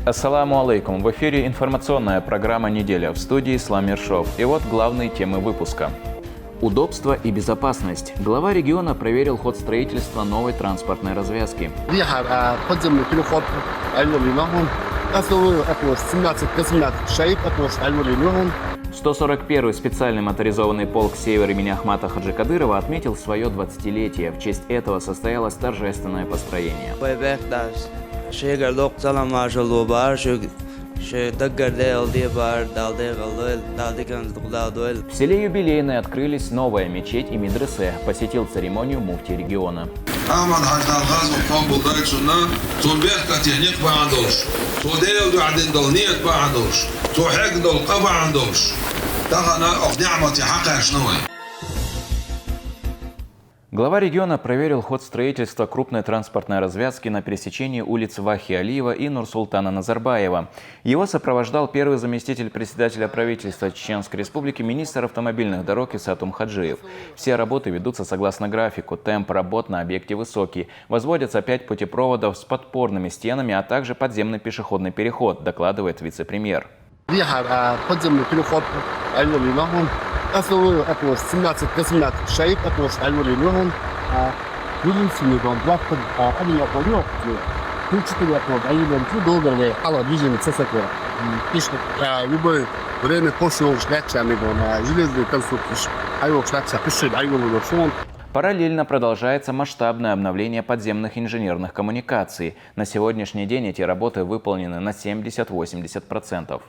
Ассаламу алейкум. В эфире информационная программа «Неделя», в студии Ислам Ершов. И вот главные темы выпуска. Удобство и безопасность. Глава региона проверил ход строительства новой транспортной развязки. 141-й специальный моторизованный полк «Север» имени Ахмата Хаджи Кадырова отметил свое 20-летие. В честь этого состоялось торжественное построение. В селе Юбилейное открылись новая мечеть и медресе. Посетил церемонию муфти региона. Глава региона проверил ход строительства крупной транспортной развязки на пересечении улиц Вахи Алиева и Нурсултана Назарбаева. Его сопровождал первый заместитель председателя правительства Чеченской Республики, министр автомобильных дорог Исат Умхаджиев. Все работы ведутся согласно графику. Темп работ на объекте высокий. Возводятся 5 путепроводов с подпорными стенами, а также подземный пешеходный переход, докладывает вице-премьер. Любое время после железной конструкции. Параллельно продолжается масштабное обновление подземных инженерных коммуникаций. На сегодняшний день эти работы выполнены на 70-80%.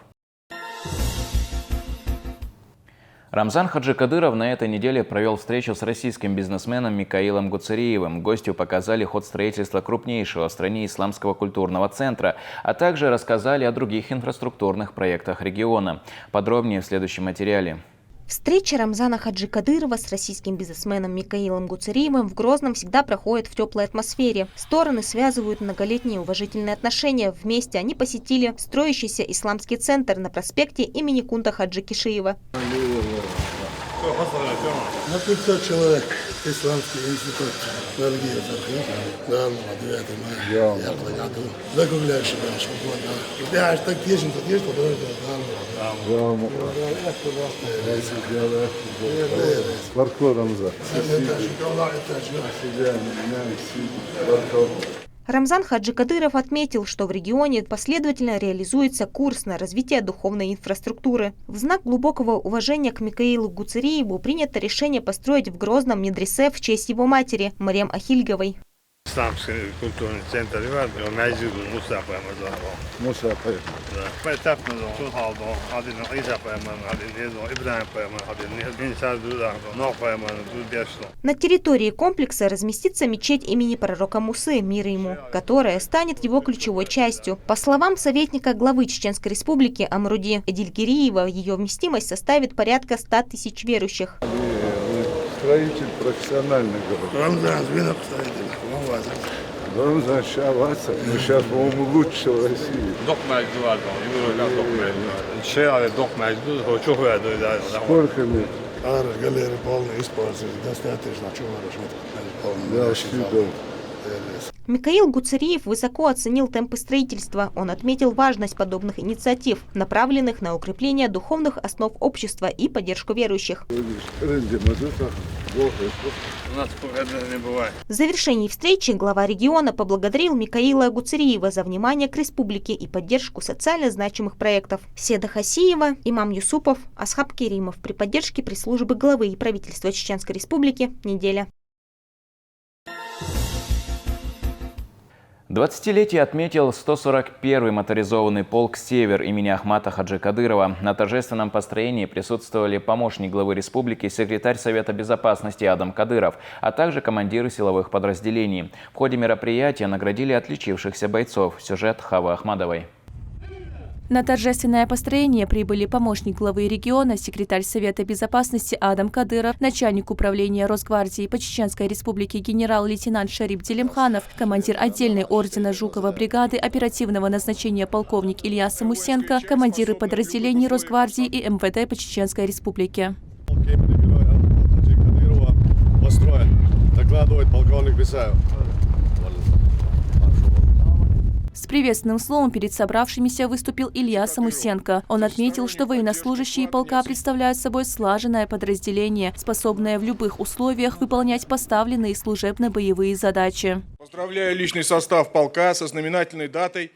Рамзан Хаджи Кадыров на этой неделе провел встречу с российским бизнесменом Микаилом Гуцериевым. Гостю показали ход строительства крупнейшего в стране исламского культурного центра, а также рассказали о других инфраструктурных проектах региона. Подробнее в следующем материале. Встреча Рамзана Хаджи Кадырова с российским бизнесменом Микаилом Гуцериевым в Грозном всегда проходит в теплой атмосфере. Стороны связывают многолетние уважительные отношения. Вместе они посетили строящийся исламский центр на проспекте имени Кунта Хаджи Кишиева. На 500 человек исламский институт. Рамзан Хаджи Кадыров отметил, что в регионе последовательно реализуется курс на развитие духовной инфраструктуры. В знак глубокого уважения к Микаилу Гуцериеву принято решение построить в Грозном медресе в честь его матери Мариам Ахильговой. Исламский культурный центр, На территории комплекса разместится мечеть имени пророка Мусы, мир ему, которая станет его ключевой частью. По словам советника главы Чеченской Республики Амруди Эдильгириева, ее вместимость составит порядка 100 тысяч верующих. Строитель профессиональный город. Рамзан сейчас, по-моему, лучше в России. Сколько лет? Микаил Гуцериев высоко оценил темпы строительства. Он отметил важность подобных инициатив, направленных на укрепление духовных основ общества и поддержку верующих. В завершении встречи глава региона поблагодарил Микаила Гуцериева за внимание к республике и поддержку социально значимых проектов. Седа Хасиева, имам Юсупов, Асхаб Керимов при поддержке пресс-службы главы и правительства Чеченской Республики. Неделя. 20-летие отметил 141-й моторизованный полк «Север» имени Ахмата Хаджи Кадырова. На торжественном построении присутствовали помощник главы республики, секретарь Совета безопасности Адам Кадыров, а также командиры силовых подразделений. В ходе мероприятия наградили отличившихся бойцов. Сюжет Хавы Ахмадовой. На торжественное построение прибыли помощник главы региона, секретарь Совета безопасности Адам Кадыров, начальник управления Росгвардии по Чеченской Республике генерал-лейтенант Шарип Делимханов, командир отдельной ордена Жукова бригады оперативного назначения полковник Илья Самусенко, командиры подразделений Росгвардии и МВД по Чеченской Республике. Докладывает полковник Бесаев. С приветственным словом перед собравшимися выступил Илья Самусенко. Он отметил, что военнослужащие полка представляют собой слаженное подразделение, способное в любых условиях выполнять поставленные служебно-боевые задачи. Поздравляю личный состав полка со знаменательной датой.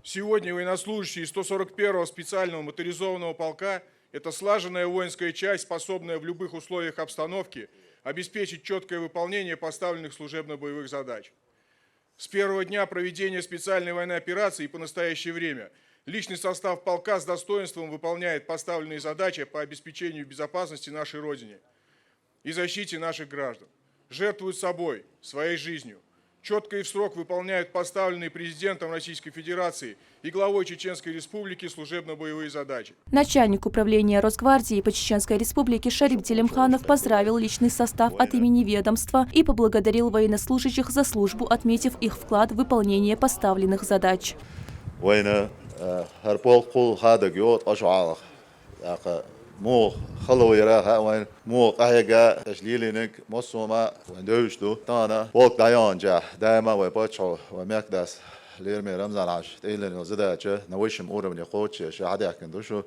Сегодня военнослужащие 141-го специального моторизованного полка – это слаженная воинская часть, способная в любых условиях обстановки обеспечить четкое выполнение поставленных служебно-боевых задач. С первого дня проведения специальной военной операции и по настоящее время личный состав полка с достоинством выполняет поставленные задачи по обеспечению безопасности нашей Родине и защите наших граждан. Жертвуют собой, своей жизнью, четко и в срок выполняют поставленные президентом Российской Федерации и главой Чеченской Республики служебно-боевые задачи. Начальник управления Росгвардии по Чеченской Республике Шарип Делимханов поздравил личный состав от имени ведомства и поблагодарил военнослужащих за службу, отметив их вклад в выполнение поставленных задач. مو خلوا يراها وين مو قاعدة تجليلينك مصومة وندوشتو تانا بوك دايان جا دائما وباتشو ومكدس ليرمي رمزان عش تيلن وزدا جا نويشم أورم نقوش شهادة كندوشو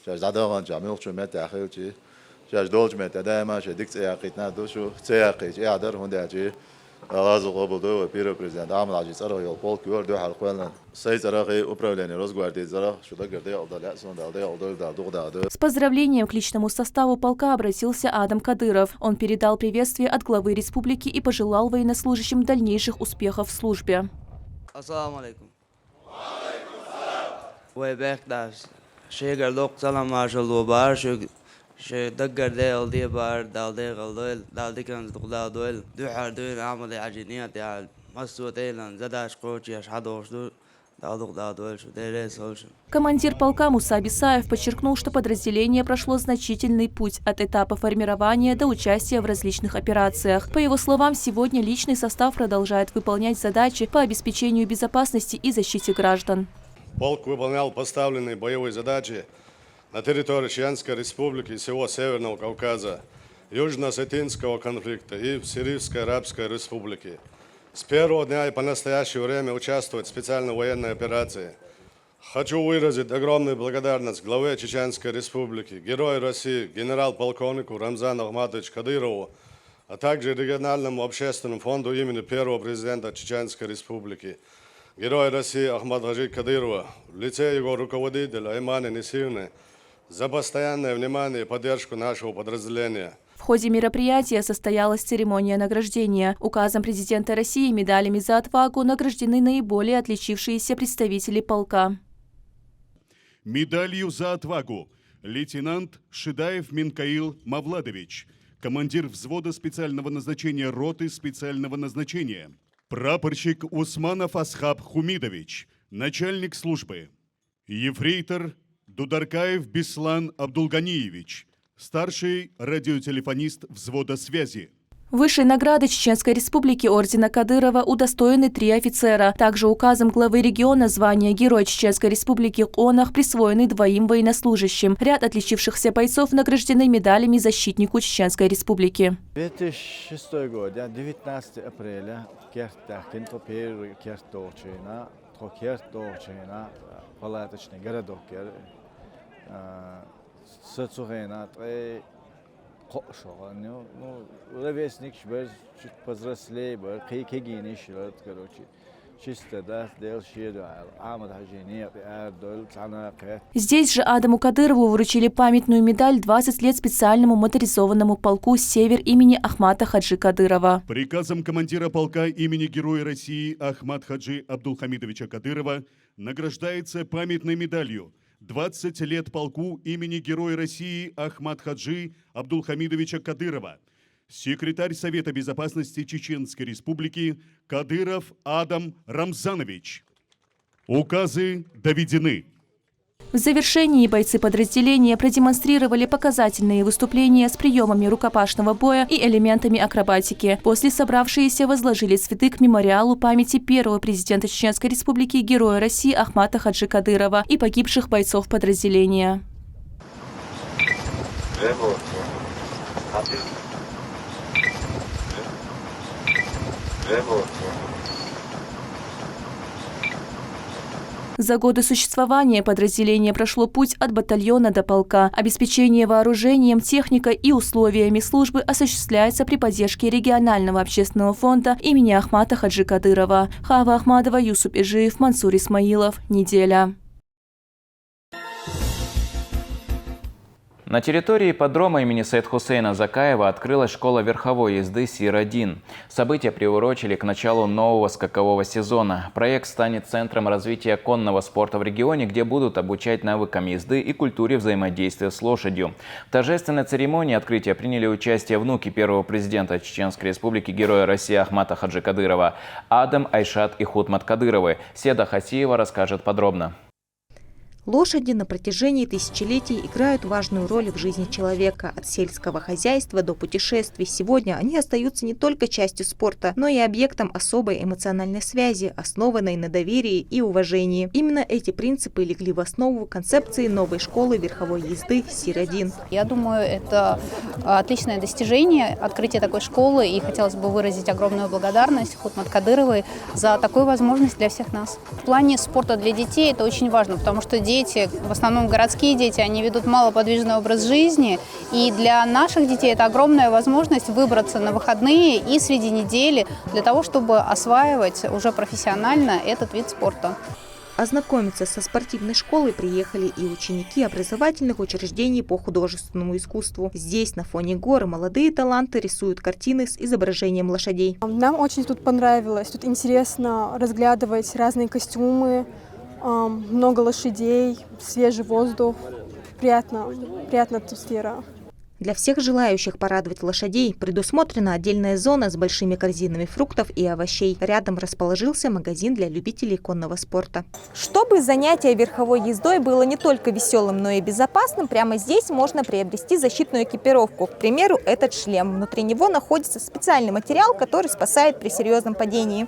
جا زادغان جاميل شو مت أخيلتي جا دولج مت دائما جا ديكس أخيتنا دوشو تياقي أعدر هندا جي غازو قبضو وبيرو بريزيدنت عامل عجيز أرغي البولك يوردو حلقوالنا سيد أرغي управление Росгвардии زرغ شو دقر دي أولدا لأسون دالدي أولدا دالدو. С поздравлением к личному составу полка обратился Адам Кадыров. Он передал приветствие от главы республики и пожелал военнослужащим дальнейших успехов в службе. Ассаламу алейкум. شو دقر ديل دي بار دال دي غلدول دال دي كان دغلا دول دو حار دول عمل عجينيات يعني مسو تيلان زداش قوتي اش حدوش دول دال دغلا دول شو ديريس هولش. Командир полка Муса Бисаев подчеркнул, что подразделение прошло значительный путь от этапа формирования до участия в различных операциях. По его словам, сегодня личный состав продолжает выполнять задачи по обеспечению безопасности и защите граждан. Полк выполнял поставленные боевые задачи на территории Чеченской Республики и всего Северного Кавказа, Южно-Осетинского конфликта и в Сирийской Арабской Республике. С первого дня и по настоящее время участвует в специальной военной операции. Хочу выразить огромную благодарность главе Чеченской Республики, герою России, генерал-полковнику Рамзану Ахматовичу Кадырову, а также региональному общественному фонду имени первого президента Чеченской Республики, героя России Ахмата Хаджи Кадырова, в лице его руководителя Аймана Несирны, за постоянное внимание и поддержку нашего подразделения. В ходе мероприятия состоялась церемония награждения. Указом президента России медалями за отвагу награждены наиболее отличившиеся представители полка. Медалью за отвагу лейтенант Шидаев Минкаил Мавладович, командир взвода специального назначения роты специального назначения. Прапорщик Усманов Асхаб Хумидович, начальник службы. Ефрейтор Дударкаев Беслан Абдулганиевич, старший радиотелефонист взвода связи. Высшей награды Чеченской Республики ордена Кадырова удостоены 3 офицера. Также указом главы региона звания Герой Чеченской Республики ОНАХ присвоены 2 военнослужащим. Ряд отличившихся бойцов награждены медалями защитнику Чеченской Республики. 2006 год, 19 апреля, палаточный городок, Сацугена, ну, ровесник, чуть повзрослее, кегини, короче, чисто, да, Здесь же Адаму Кадырову вручили памятную медаль «20 лет специальному моторизованному полку «Север» имени Ахмата Хаджи Кадырова. Приказом командира полка имени Героя России Ахмат Хаджи Абдулхамидовича Кадырова награждается памятной медалью «20 лет полку имени Героя России Ахмат Хаджи Абдулхамидовича Кадырова». Секретарь Совета Безопасности Чеченской Республики Кадыров Адам Рамзанович. Указы доведены. В завершении бойцы подразделения продемонстрировали показательные выступления с приемами рукопашного боя и элементами акробатики. После собравшиеся возложили цветы к мемориалу памяти первого президента Чеченской Республики Героя России Ахмата Хаджи Кадырова и погибших бойцов подразделения. За годы существования подразделение прошло путь от батальона до полка. Обеспечение вооружением, техникой и условиями службы осуществляется при поддержке регионального общественного фонда имени Ахмата Хаджи Кадырова. Хава Ахмадова, Юсуп Ижиев, Мансур Исмаилов. Неделя. На территории ипподрома имени Саид-Хусейна Закаева открылась школа верховой езды СИР-1. События приурочили к началу нового скакового сезона. Проект станет центром развития конного спорта в регионе, где будут обучать навыкам езды и культуре взаимодействия с лошадью. В торжественной церемонии открытия приняли участие внуки первого президента Чеченской Республики, Героя России Ахмата Хаджи Кадырова Адам, Айшат и Хутмат Кадыровы. Седа Хасиева расскажет подробно. Лошади на протяжении тысячелетий играют важную роль в жизни человека. От сельского хозяйства до путешествий. Сегодня они остаются не только частью спорта, но и объектом особой эмоциональной связи, основанной на доверии и уважении. Именно эти принципы легли в основу концепции новой школы верховой езды СИР-1. Я думаю, это отличное достижение, открытие такой школы, и хотелось бы выразить огромную благодарность Хутмат Кадыровой за такую возможность для всех нас. В плане спорта для детей это очень важно, потому что дети, в основном городские дети, они ведут малоподвижный образ жизни. И для наших детей это огромная возможность выбраться на выходные и среди недели для того, чтобы осваивать уже профессионально этот вид спорта. Ознакомиться со спортивной школой приехали и ученики образовательных учреждений по художественному искусству. Здесь, на фоне гор, молодые таланты рисуют картины с изображением лошадей. Нам очень тут понравилось. Тут интересно разглядывать разные костюмы, много лошадей, свежий воздух. Приятная атмосфера. Для всех желающих порадовать лошадей предусмотрена отдельная зона с большими корзинами фруктов и овощей. Рядом расположился магазин для любителей конного спорта. Чтобы занятие верховой ездой было не только веселым, но и безопасным, прямо здесь можно приобрести защитную экипировку. К примеру, этот шлем. Внутри него находится специальный материал, который спасает при серьезном падении.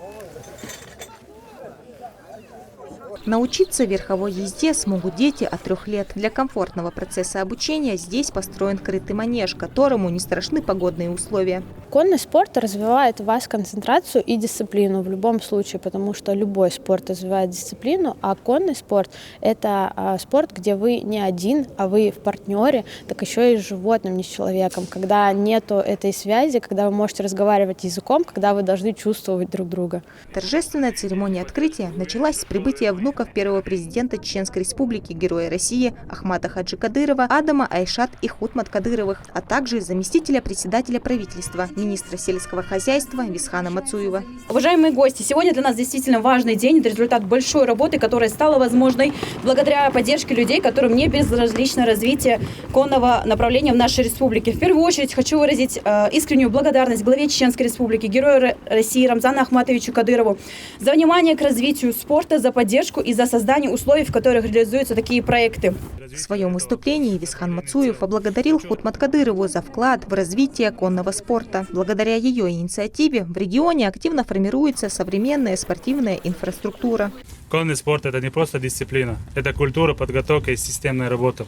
Научиться верховой езде смогут дети от 3 лет. Для комфортного процесса обучения здесь построен крытый манеж, которому не страшны погодные условия. Конный спорт развивает в вас концентрацию и дисциплину в любом случае, потому что любой спорт развивает дисциплину, а конный спорт – это спорт, где вы не один, а вы в партнере, так еще и с животным, не с человеком. Когда нету этой связи, когда вы можете разговаривать языком, когда вы должны чувствовать друг друга. Торжественная церемония открытия началась с прибытия внуков первого президента Чеченской Республики, Героя России Ахмата Хаджи Кадырова, Адама, Айшат и Хутмат Кадыровых, а также заместителя председателя правительства, министра сельского хозяйства Висхана Мацуева. Уважаемые гости, сегодня для нас действительно важный день. Это результат большой работы, которая стала возможной благодаря поддержке людей, которым не безразлично развитие конного направления в нашей республике. В первую очередь хочу выразить искреннюю благодарность главе Чеченской Республики, Герою России Рамзану Ахматовичу Кадырову за внимание к развитию спорта, за поддержку и за создание условий, в которых реализуются такие проекты. В своем выступлении Висхан Мацуев поблагодарил Хутмат Кадырову за вклад в развитие конного спорта. Благодаря ее инициативе в регионе активно формируется современная спортивная инфраструктура. Конный спорт – это не просто дисциплина, это культура, подготовка и системная работа.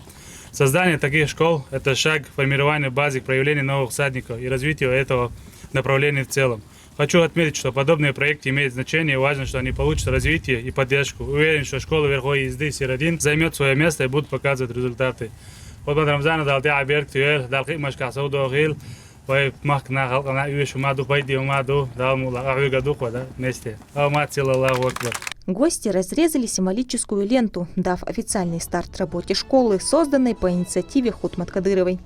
Создание таких школ – это шаг к формированию базы к проявлению новых всадников и развитию этого направления в целом. Хочу отметить, что подобные проекты имеют значение и важно, что они получат развитие и поддержку. Уверен, что школа верховой езды СИР-1 займет свое место и будет показывать результаты. Гости разрезали символическую ленту, дав официальный старт работе школы, созданной по инициативе Хутмат Кадыровой.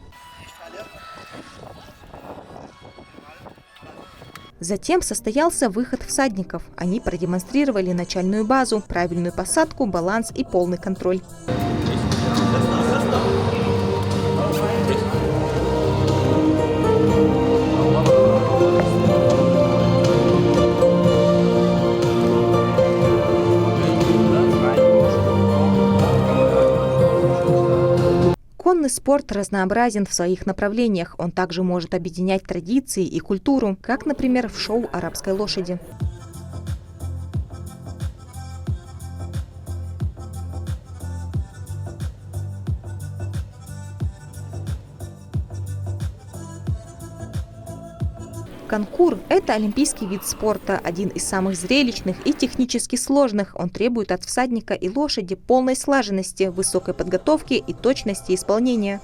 Затем состоялся выход всадников. Они продемонстрировали начальную базу, правильную посадку, баланс и полный контроль. Конный спорт разнообразен в своих направлениях. Он также может объединять традиции и культуру, как, например, в шоу арабской лошади. Конкур – это олимпийский вид спорта, один из самых зрелищных и технически сложных. Он требует от всадника и лошади полной слаженности, высокой подготовки и точности исполнения.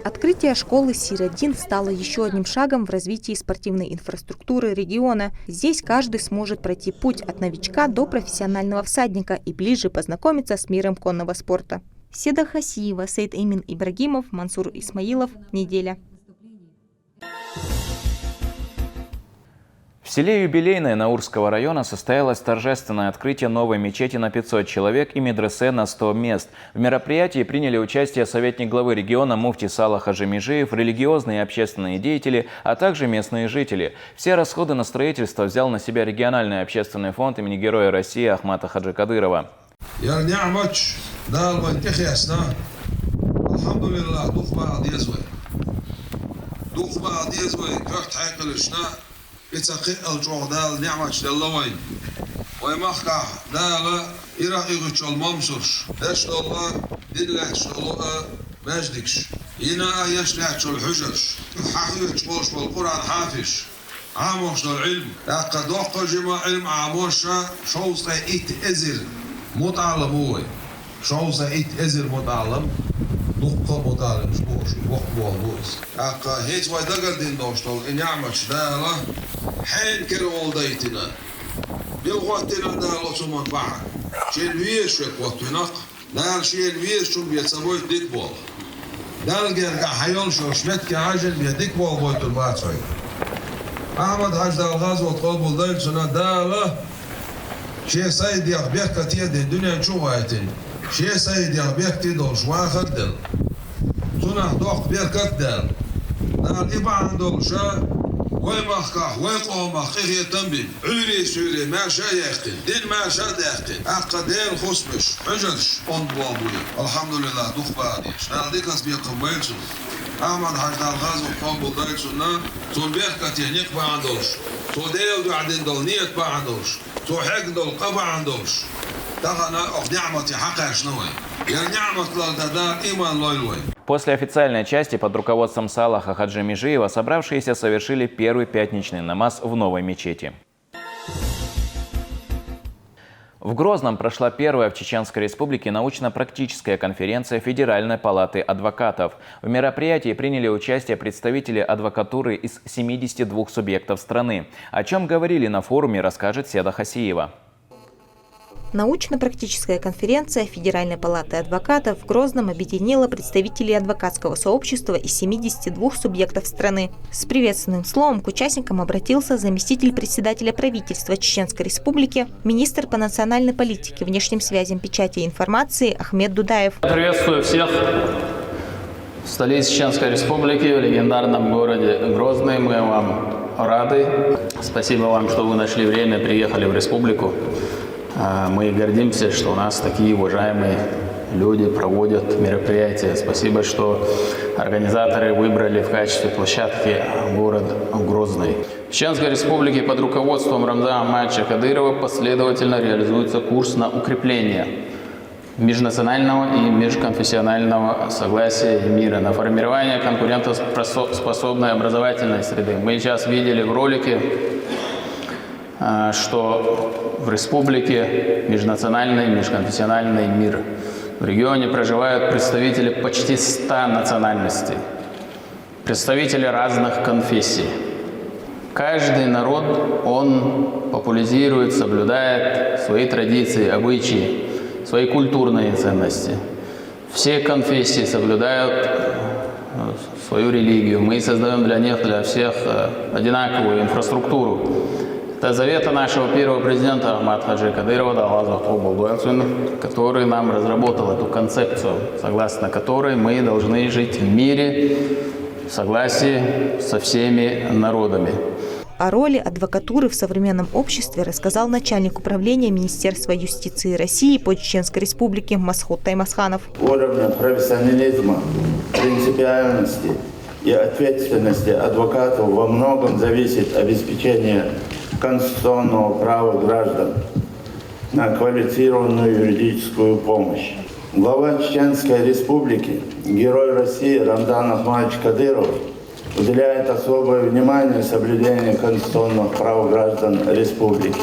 Открытие школы СИР-1 стало еще одним шагом в развитии спортивной инфраструктуры региона. Здесь каждый сможет пройти путь от новичка до профессионального всадника и ближе познакомиться с миром конного спорта. Седа Хасиева, Сейд Эмин Ибрагимов, Мансур Исмаилов. Неделя. В селе Юбилейное Наурского района состоялось торжественное открытие новой мечети на 500 человек и медресе на 100 мест. В мероприятии приняли участие советник главы региона муфти Саала Хаджи Межиев, религиозные и общественные деятели, а также местные жители. Все расходы на строительство взял на себя региональный общественный фонд имени Героя России Ахмата Хаджи Кадырова. بتقي الجودال نعمة للوين ويمخع داغ إراقي قتشل ممسرش داش الله دلك شلوء ماجدكش هنا يشلع شل حجرش حقيقة شبوش بالقرآن حافش عاموش العلم لقد دوق جماع علم عاموشا شوصة إيت إزل متعلم هو شوصة إيت إزل متعلم دوق متعلم شبوش وقت بوالبوز لقد هيت ويدقر دين دوشتول إن يعمش دالا حين كرول دايتنا بالغواتنا دالو سمان بعد شين ويش وقتناق دال شين ويش شو بيتسوي ديك بول دال جرجع حيون شو شمت كعجل بيديك بول بويت الباتوي أحمد حاج دال غاز وطلب الدايل سنة دالا شي سيد يخبيك كتير دي الدنيا نشوفها يتين شي سيد يخبيك تدول شوان خدل سنة دوق بير كتدل دال إبا عندول شا ويمخخ ويقومخ إخي تنبي عيري سوري ما شا يختن دين ما شا داختن أقدين خصمش حجرش أنبوابوية الحمد لله دوخ باديش نال ديكاس بيقم ويلسون أحمد حاج دال غاز وقنبل دايلسون تون بيخكت ينيق با عندوش تو ديل دو عدين دول نيت با عندوش تو حق دول قبا عندوش تغنى أخ نعمتي حقا شنوي يا نعمت لالدادان إيمان لويلوي. После официальной части под руководством Саалаха Хаджи Межиева собравшиеся совершили первый пятничный намаз в новой мечети. В Грозном прошла первая в Чеченской Республике научно-практическая конференция Федеральной палаты адвокатов. В мероприятии приняли участие представители адвокатуры из 72 субъектов страны. О чем говорили на форуме, расскажет Седа Хасиева. Научно-практическая конференция Федеральной палаты адвокатов в Грозном объединила представителей адвокатского сообщества из 72 субъектов страны. С приветственным словом к участникам обратился заместитель председателя правительства Чеченской Республики, министр по национальной политике, внешним связям, печати и информации Ахмед Дудаев. Приветствую всех в столице Чеченской Республики, в легендарном городе Грозный. Мы вам рады. Спасибо вам, что вы нашли время и приехали в республику. Мы гордимся, что у нас такие уважаемые люди проводят мероприятия. Спасибо, что организаторы выбрали в качестве площадки город Грозный. В Чеченской Республике под руководством Рамзана Ахматовича Кадырова последовательно реализуется курс на укрепление межнационального и межконфессионального согласия и мира, на формирование конкурентоспособной образовательной среды. Мы сейчас видели в ролике, что в республике межнациональный и межконфессиональный мир. В регионе проживают представители почти 100 национальностей, представители разных конфессий. Каждый народ, он популяризирует, соблюдает свои традиции, обычаи, свои культурные ценности. Все конфессии соблюдают свою религию. Мы создаем для них, для всех одинаковую инфраструктуру. Это завета нашего первого президента Ахмата Хаджи Кадырова, который нам разработал эту концепцию, согласно которой мы должны жить в мире, в согласии со всеми народами. О роли адвокатуры в современном обществе рассказал начальник управления Министерства юстиции России по Чеченской Республике Масхуд Таймасханов. Уровень профессионализма, принципиальности и ответственности адвокатов во многом зависит обеспечение конституционного права граждан на квалифицированную юридическую помощь. Глава Чеченской Республики, герой России Рамзан Ахматович Кадыров уделяет особое внимание соблюдению конституционных прав граждан республики.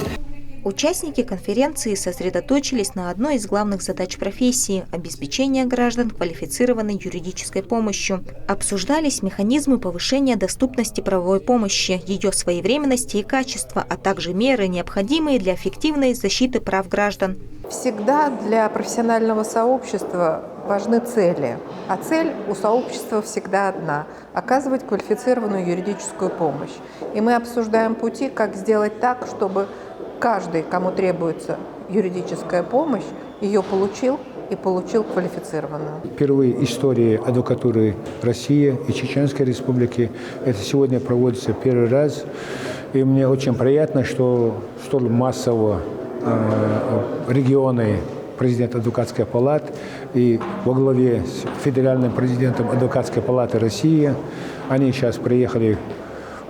Участники конференции сосредоточились на одной из главных задач профессии – обеспечения граждан квалифицированной юридической помощью. Обсуждались механизмы повышения доступности правовой помощи, ее своевременности и качества, а также меры, необходимые для эффективной защиты прав граждан. Всегда для профессионального сообщества важны цели, а цель у сообщества всегда одна – оказывать квалифицированную юридическую помощь. И мы обсуждаем пути, как сделать так, чтобы каждый, кому требуется юридическая помощь, ее получил и получил квалифицированную. Впервые история адвокатуры России и Чеченской Республики это сегодня проводится первый раз. И мне очень приятно, что столь массово регионы президент адвокатской палаты и во главе с федеральным президентом адвокатской палаты России, они сейчас приехали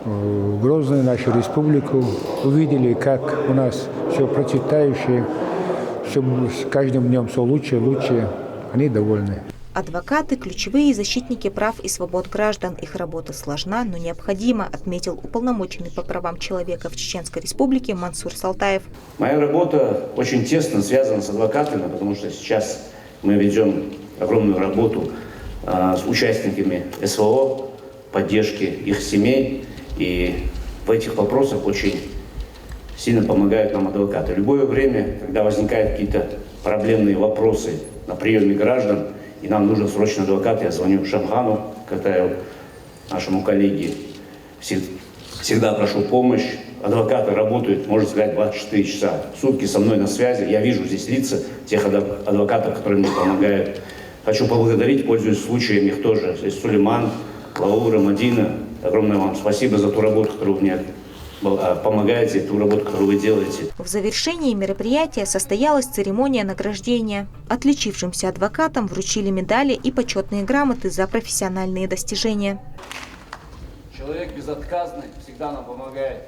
в Грозную, нашу республику, увидели, как у нас все процветающее, все с каждым днем все лучше и лучше, они довольны. Адвокаты – ключевые защитники прав и свобод граждан. Их работа сложна, но необходима, отметил уполномоченный по правам человека в Чеченской Республике Мансур Салтаев. Моя работа очень тесно связана с адвокатами, потому что сейчас мы ведем огромную работу с участниками СВО, поддержки их семей. И в этих вопросах очень сильно помогают нам адвокаты. В любое время, когда возникают какие-то проблемные вопросы на приеме граждан, и нам нужен срочно адвокат, я звоню Шамхану Катаеву, нашему коллеге, всегда прошу помощь. Адвокаты работают, можно сказать, 24 часа в сутки со мной на связи. Я вижу здесь лица тех адвокатов, которые мне помогают. Хочу поблагодарить, пользуясь случаем, их тоже. Здесь Сулейман, Лаура, Мадина. Огромное вам спасибо за ту работу, которую вы мне помогаете, ту работу, которую вы делаете. В завершении мероприятия состоялась церемония награждения. Отличившимся адвокатам вручили медали и почетные грамоты за профессиональные достижения. Человек безотказный всегда нам помогает.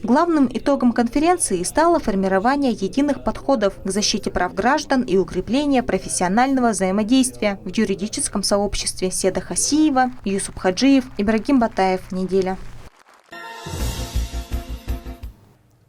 Главным итогом конференции стало формирование единых подходов к защите прав граждан и укрепление профессионального взаимодействия в юридическом сообществе. Седа Хасиева, Юсуп Хаджиев, Ибрагим Батаев. Неделя.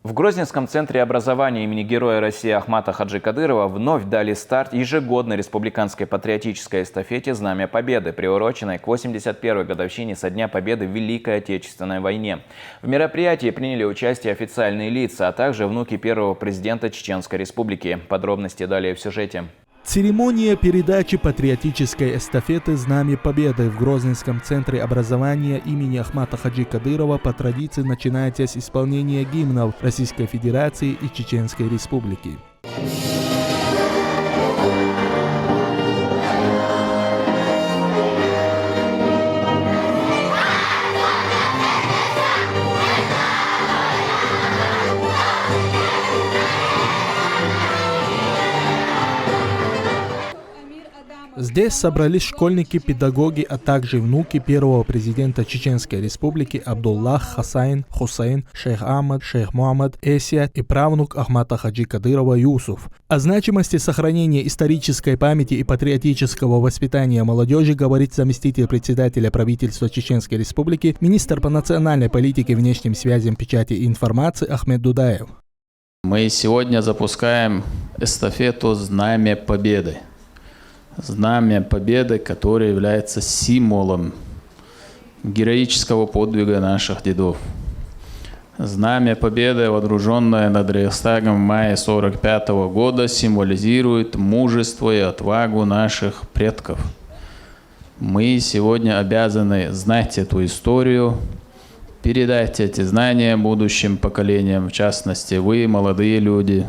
В Грозненском центре образования имени Героя России Ахмата Хаджи Кадырова вновь дали старт ежегодной республиканской патриотической эстафете «Знамя Победы», приуроченной к 81-й годовщине со Дня Победы в Великой Отечественной войне. В мероприятии приняли участие официальные лица, а также внуки первого президента Чеченской Республики. Подробности далее в сюжете. Церемония передачи патриотической эстафеты «Знамя Победы» в Грозненском центре образования имени Ахмата Хаджи Кадырова по традиции начинается с исполнения гимнов Российской Федерации и Чеченской Республики. Здесь собрались школьники, педагоги, а также внуки первого президента Чеченской Республики Абдуллах Хасайн Хусейн, шейх Ахмад, шейх Мухаммад Эсия и правнук Ахмата Хаджи Кадырова Юсуф. О значимости сохранения исторической памяти и патриотического воспитания молодежи говорит заместитель председателя правительства Чеченской Республики, министр по национальной политике, внешним связям, печати и информации Ахмед Дудаев. Мы сегодня запускаем эстафету «Знамя Победы». Знамя Победы, которое является символом героического подвига наших дедов. Знамя Победы, водруженное над Рейхстагом в мае 1945 года, символизирует мужество и отвагу наших предков. Мы сегодня обязаны знать эту историю, передать эти знания будущим поколениям, в частности, вы, молодые люди,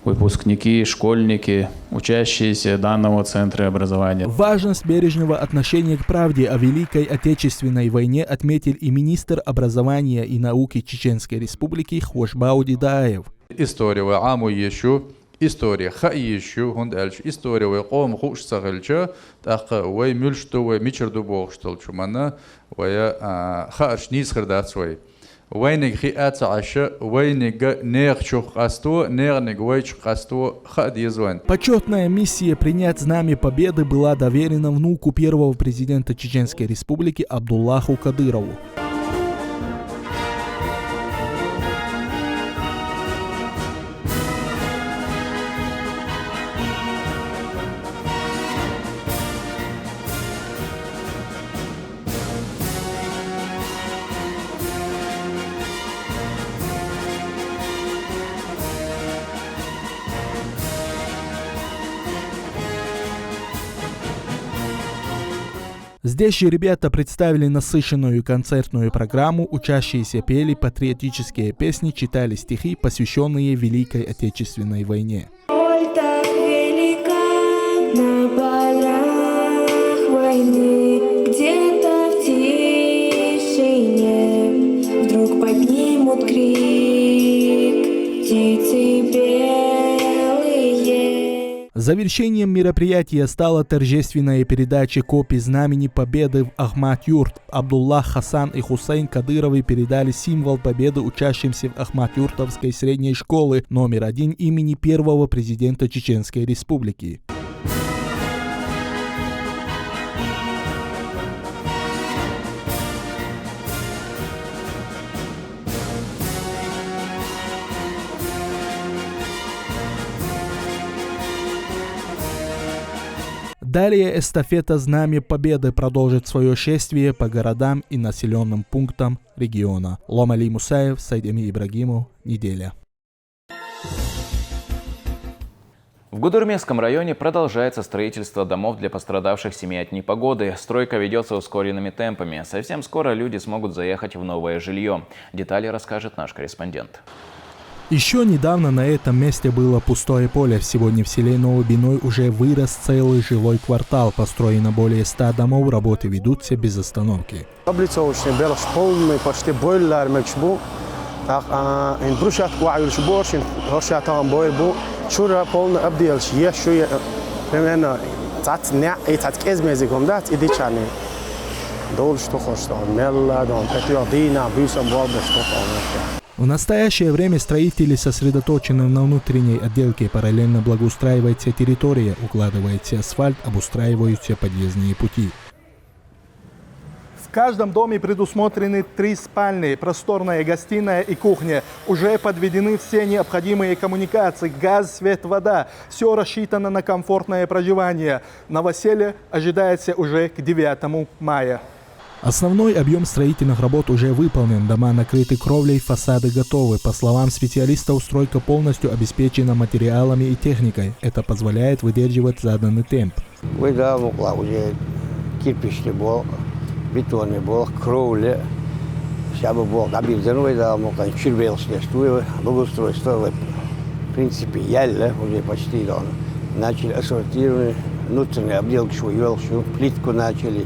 выпускники, школьники, учащиеся данного центра образования. Важность бережного отношения к правде о Великой Отечественной войне отметил и министр образования и науки Чеченской Республики Хошбау Дидаев. История аму еще, история ха еще, история ком хуш сагылча, так вай мюльшту вай мичерду богштал чумана, вая хаш низ хардацвай. وينك خيات عشاء وينك نير شوخ قستو نير ويش قستو خد يزوان. Почетная миссия принять Знамя Победы была доверена внуку первого президента Чеченской Республики Абдуллаху Кадырову. Здесь же ребята представили насыщенную концертную программу, учащиеся пели патриотические песни, читали стихи, посвященные Великой Отечественной войне. Боль так велика на полях войны, где-то в тишине вдруг поднимут крик птицы белые. Завершением мероприятия стала торжественная передача копий Знамени Победы в Ахмат-Юрт. Абдуллах Хасан и Хусейн Кадыровы передали символ победы учащимся в Ахмат-Юртовской средней школы номер 1 имени первого президента Чеченской Республики. Далее эстафета Знамя Победы продолжит свое шествие по городам и населенным пунктам региона. Ломали Мусаев, Сайдеми Ибрагимов, неделя. В Гудурмесском районе продолжается строительство домов для пострадавших семей от непогоды. Стройка ведется ускоренными темпами. Совсем скоро люди смогут заехать в новое жилье. Детали расскажет наш корреспондент. Еще недавно на этом месте было пустое поле. Сегодня в селе Новобиной уже вырос целый жилой квартал. Построено более 100 домов, работы ведутся без остановки. В настоящее время строители сосредоточены на внутренней отделке. Параллельно благоустраивается территория, укладывается асфальт, обустраиваются подъездные пути. В каждом доме предусмотрены 3 спальни, просторная гостиная и кухня. Уже подведены все необходимые коммуникации, газ, свет, вода. Все рассчитано на комфортное проживание. Новоселье ожидается уже к 9 мая. Основной объем строительных работ уже выполнен. Дома накрыты кровлей, фасады готовы. По словам специалистов, стройка полностью обеспечена материалами и техникой. Это позволяет выдерживать заданный темп. Кирпичный был, бетонный был, кровля. Сейчас был объявлен, червелочное благоустройство. В принципе, ялья уже почти давно. Начали асфальтирование, внутреннюю обделку, плитку начали.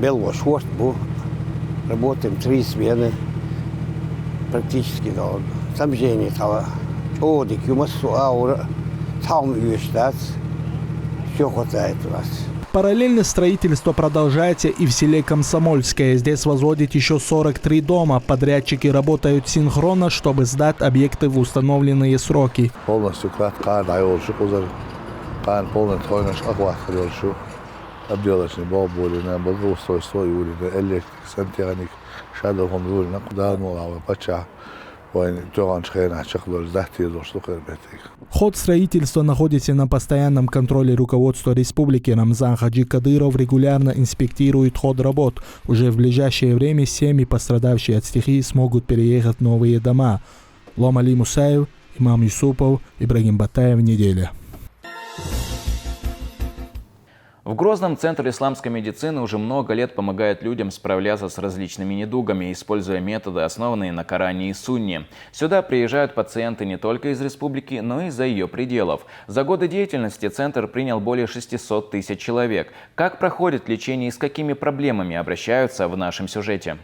Белого шорт был, работаем 3 смены, практически до снабжения того. Одик, массу аура, там все хватает у нас. Параллельно строительство продолжается и в селе Комсомольское. Здесь возводят еще 43 дома. Подрядчики работают синхронно, чтобы сдать объекты в установленные сроки. Полностью полный тройнаш акват хорошо. Обделочный балболи, на благоустройство юли, электрик, сантехник, шадовом юли, на куда нолава, пача. Ход строительства находится на постоянном контроле руководства республики. Рамзан Хаджи Кадыров регулярно инспектирует ход работ. Уже в ближайшее время семьи, пострадавшие от стихии, смогут переехать в новые дома. Ломали Мусаев, Имам Юсупов, Ибрагим Батаев, неделя. В Грозном Центр исламской медицины уже много лет помогает людям справляться с различными недугами, используя методы, основанные на Коране и Сунне. Сюда приезжают пациенты не только из республики, но и за ее пределов. За годы деятельности Центр принял более 600 тысяч человек. Как проходит лечение и с какими проблемами обращаются в нашем сюжете?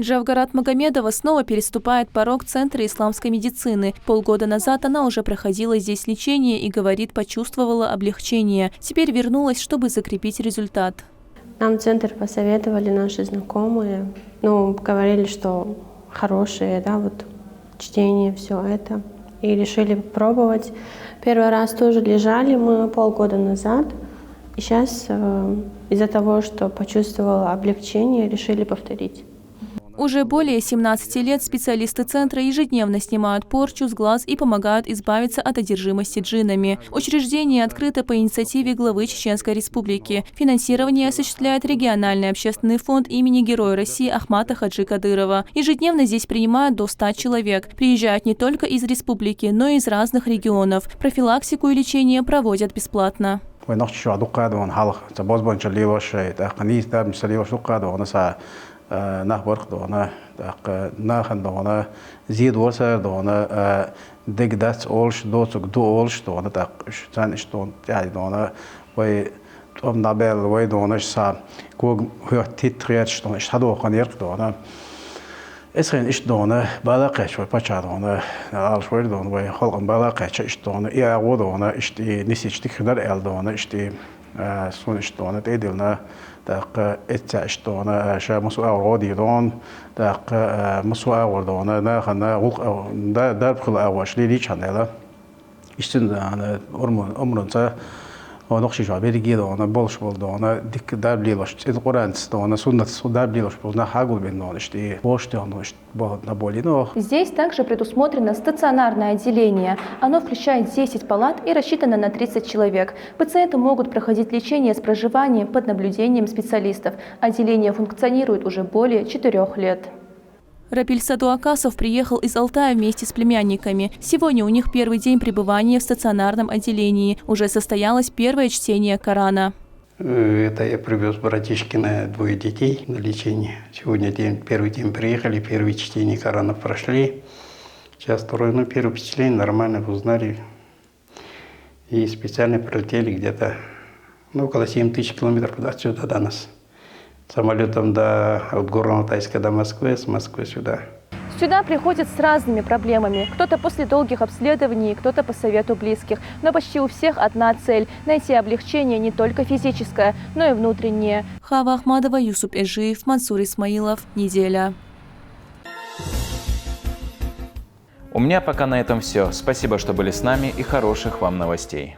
Джавгарат Магомедова снова переступает порог Центра исламской медицины. Полгода назад она уже проходила здесь лечение и, говорит, почувствовала облегчение. Теперь вернулась, чтобы закрепить результат. Нам центр посоветовали наши знакомые. Говорили, что хорошее, чтение, все это. И решили попробовать. Первый раз тоже лежали мы полгода назад. И сейчас из-за того, что почувствовала облегчение, решили повторить. Уже более 17 лет специалисты центра ежедневно снимают порчу с глаз и помогают избавиться от одержимости джиннами. Учреждение открыто по инициативе главы Чеченской Республики. Финансирование осуществляет региональный общественный фонд имени Героя России Ахмата Хаджи Кадырова. Ежедневно здесь принимают до 100 человек. Приезжают не только из республики, но и из разных регионов. Профилактику и лечение проводят бесплатно. نخبرق دونا نخن دونا زيد وسر دونا دق دات أولش دوتك دو أولش دونا تاقش تان إشتون يعني دونا وي توم نابل وي دونا إشسا كوج هو تيتريات دونا إشهدوا قنيرك دونا إسخن إش دونا بالاقش وي بتشا دونا نالش وي دونا وي خلق بالاقش إش دونا إيه أقو دونا إشتي نسيج تكرر إل دونا إشتي سون إش دونا تيدلنا دق اتشتونا شا مسؤول رودي دون دق مسؤول دونا نا خنا غلق دا دبخل أواش لي شانيلا إشتن أنا أمرنا ونقش جو بيرجي دونا بولش بول دونا ديك دابليلوش القرآن دونا سنة دابليلوش بولنا حاجول بيننا إشتي بوش دونا إشت نابولينو. Здесь также предусмотрено стационарное отделение. Оно включает 10 палат и рассчитано на 30 человек. Пациенты могут проходить лечение с проживанием под наблюдением специалистов. Отделение функционирует уже более 4 лет. Рапиль Садуакасов приехал из Алтая вместе с племянниками. Сегодня у них первый день пребывания в стационарном отделении. Уже состоялось первое чтение Корана. Это я привез братишкина 2 детей на лечение. Сегодня первый день приехали, первое чтение Корана прошли. Сейчас второе, первое впечатление нормально узнали. И специально прилетели где-то около 7000 километров отсюда до нас. Самолетом от Горно-Алтайска до Москвы, с Москвы сюда. Сюда приходят с разными проблемами. Кто-то после долгих обследований, кто-то по совету близких. Но почти у всех одна цель – найти облегчение не только физическое, но и внутреннее. Хава Ахмадова, Юсуп Эжиев, Мансур Исмаилов. Неделя. У меня пока на этом все. Спасибо, что были с нами, и хороших вам новостей.